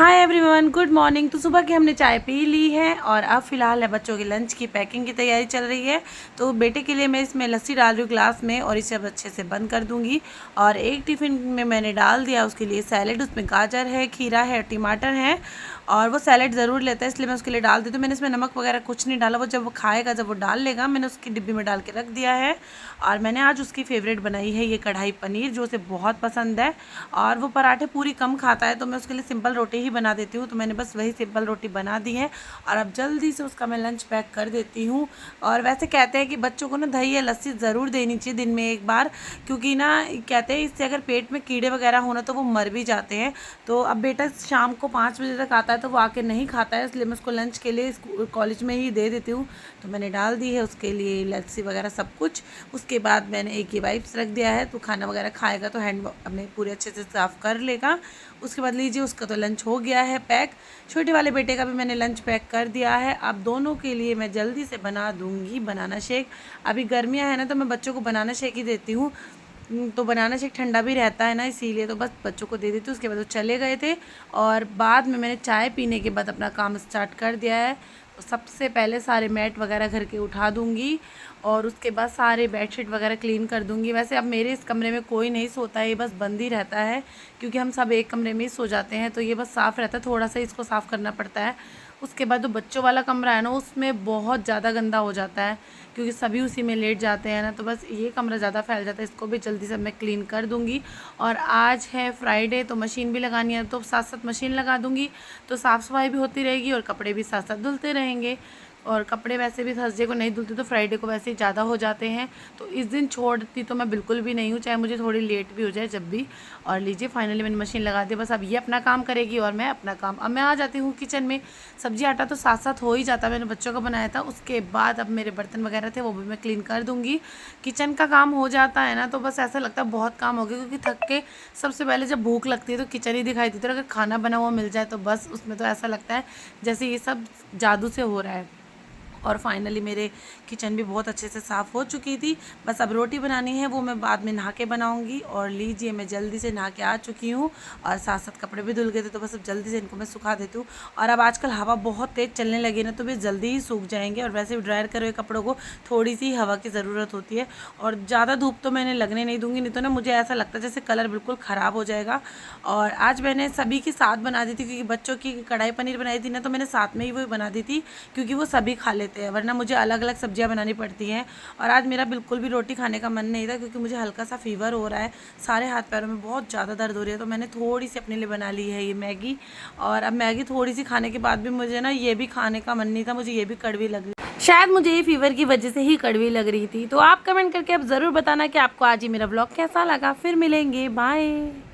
Hi everyone, good morning. तो सुबह की हमने चाय पी ली है और अब फ़िलहाल है बच्चों के लंच की पैकिंग की तैयारी चल रही है। तो बेटे के लिए मैं इसमें लस्सी डाल रही हूँ ग्लास में और इसे अब अच्छे से बंद कर दूँगी। और एक टिफ़िन में मैंने डाल दिया उसके लिए सैलेड, उसमें गाजर है, खीरा है, टमाटर है और वो सैलेड ज़रूर लेता है, इसलिए मैं उसके लिए डाल देती हूँ। मैंने इसमें नमक वगैरह कुछ नहीं डाला, वो जब वो खाएगा जब वो डाल लेगा मैंने उसकी डिब्बी में डाल के रख दिया है। और मैंने आज उसकी फेवरेट बनाई है ये कढ़ाई पनीर, जो उसे बहुत पसंद है और वो पराठे पूरी कम खाता है, तो मैं उसके लिए सिंपल रोटी ही बना देती हूँ। तो मैंने बस वही सिंपल रोटी बना दी है और अब जल्दी से उसका मैं लंच पैक कर देती हूँ। और वैसे कहते हैं कि बच्चों को ना दही या लस्सी ज़रूर देनी चाहिए दिन में एक बार, क्योंकि ना कहते हैं इससे अगर पेट में कीड़े वगैरह होना तो वो मर भी जाते हैं। तो अब बेटा शाम को 5 बजे तक आता है तो वो आके नहीं खाता है, इसलिए मैं उसको लंच के लिए कॉलेज में ही दे देती हूँ। तो मैंने डाल दी है उसके लिए लस्सी वगैरह सब कुछ। उसके बाद मैंने एक ये वाइप्स रख दिया है, तो खाना वगैरह खाएगा तो हैंड अपने पूरे अच्छे से साफ़ कर लेगा। उसके बाद लीजिए उसका तो लंच हो गया है पैक। छोटे वाले बेटे का भी मैंने लंच पैक कर दिया है। अब दोनों के लिए मैं जल्दी से बना दूंगी बनाना शेक। अभी गर्मियां हैं ना, तो मैं बच्चों को बनाना शेक ही देती हूँ। तो बनाना शेक ठंडा भी रहता है ना, इसीलिए तो बस बच्चों को दे देती हूँ। उसके बाद वो चले गए थे और बाद में मैंने चाय पीने के बाद अपना काम स्टार्ट कर दिया है। तो सबसे पहले सारे मैट वगैरह घर के उठा दूँगी और उसके बाद सारे बेडशीट वगैरह क्लीन कर दूँगी। वैसे अब मेरे इस कमरे में कोई नहीं सोता है, ये बस बंद ही रहता है क्योंकि हम सब एक कमरे में ही सो जाते हैं, तो ये बस साफ़ रहता है, थोड़ा सा इसको साफ़ करना पड़ता है। उसके बाद जो बच्चों वाला कमरा है ना, उसमें बहुत ज़्यादा गंदा हो जाता है क्योंकि सभी उसी में लेट जाते हैं ना, तो बस ये कमरा ज़्यादा फैल जाता है। इसको भी जल्दी से मैं क्लीन कर दूँगी। और आज है फ्राइडे, तो मशीन भी लगानी है, तो साथ साथ मशीन लगा दूँगी, तो साफ़ सफाई भी होती रहेगी और कपड़े भी साथ साथ धुलते रहेंगे। और कपड़े वैसे भी थर्सडे को नहीं धुलते तो फ्राइडे को वैसे ही ज़्यादा हो जाते हैं, तो इस दिन छोड़ती तो मैं बिल्कुल भी नहीं हूँ, चाहे मुझे थोड़ी लेट भी हो जाए जब भी। और लीजिए फाइनली मैंने मशीन लगा दी, बस अब ये अपना काम करेगी और मैं अपना काम। अब मैं आ जाती हूँ किचन में। सब्जी आटा तो साथ साथ हो ही जाता, मैंने बच्चों का बनाया था। उसके बाद अब मेरे बर्तन वगैरह थे वो भी मैं क्लीन कर दूँगी। किचन का काम हो जाता है ना, तो बस ऐसा लगता है बहुत काम हो गया, क्योंकि थक के सबसे पहले जब भूख लगती है तो किचन ही दिखाई देती है। अगर खाना बना हुआ मिल जाए तो बस उसमें तो ऐसा लगता है जैसे ये सब जादू से हो रहा है। और फाइनली मेरे किचन भी बहुत अच्छे से साफ़ हो चुकी थी। बस अब रोटी बनानी है, वो मैं बाद में नहा के बनाऊँगी। और लीजिए मैं जल्दी से नहा के आ चुकी हूँ और साथ साथ कपड़े भी धुल गए थे, तो बस अब जल्दी से इनको मैं सुखा देती हूँ। और अब आजकल हवा बहुत तेज़ चलने लगी ना, तो वे जल्दी ही सूख जाएंगे। और वैसे भी ड्रायर करे हुए कपड़ों को थोड़ी सी हवा की ज़रूरत होती है और ज़्यादा धूप तो मैंने लगने नहीं दूँगी, नहीं तो ना मुझे ऐसा लगता है जैसे कलर बिल्कुल ख़राब हो जाएगा। और आज मैंने सभी की साथ बना दी थी, क्योंकि बच्चों की कढ़ाई पनीर बनाई थी ना, तो मैंने साथ में ही वही बना दी थी, क्योंकि वो सभी खा लेते हैं, वरना मुझे अलग अलग सब्जियां बनानी पड़ती हैं। और आज मेरा बिल्कुल भी रोटी खाने का मन नहीं था, क्योंकि मुझे हल्का सा फीवर हो रहा है, सारे हाथ पैरों में बहुत ज़्यादा दर्द हो रही है। तो मैंने थोड़ी सी अपने लिए बना ली है ये मैगी। और अब मैगी थोड़ी सी खाने के बाद भी मुझे ना ये भी खाने का मन नहीं था, मुझे ये भी कड़वी लग रही, शायद मुझे ये फीवर की वजह से ही कड़वी लग रही थी। तो आप कमेंट करके अब ज़रूर बताना कि आपको आज ही मेरा ब्लॉग कैसा लगा। फिर मिलेंगे, बाय।